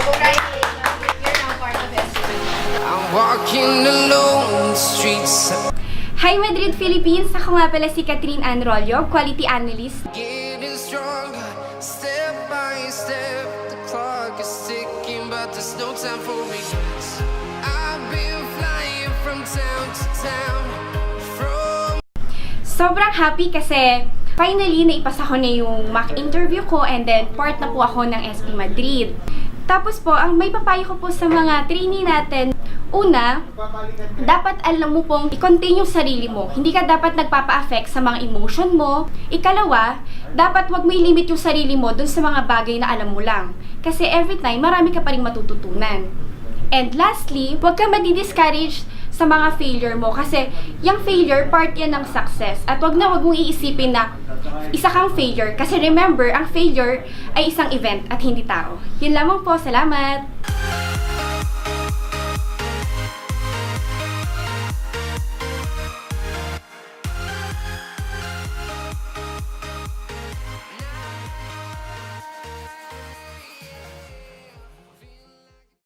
I'm walking alone in the streets. Hi Madrid, Philippines! Ako nga pala si Catherine Ann Rollo, Quality Analyst. Getting stronger, step by step. The clock is ticking, but there's no time for me. I've been flying from town to town. Sobrang happy kasi finally naipasa ko na yung mock interview ko and then part na po ako ng SP Madrid. Tapos po, ang may papayo ko po sa mga trainee natin, una, dapat alam mo pong i-contain yung sarili mo. Hindi ka dapat nagpapa-affect sa mga emotion mo. Ikalawa, dapat wag mo i-limit yung sarili mo dun sa mga bagay na alam mo lang. Kasi every time, marami ka pa rin matututunan. And lastly, wag ka madi-discourage sa mga failure mo kasi yung failure, part yan ng success. At wag mong iisipin na isa kang failure kasi remember, ang failure ay isang event at hindi tao. Yun lamang po, salamat!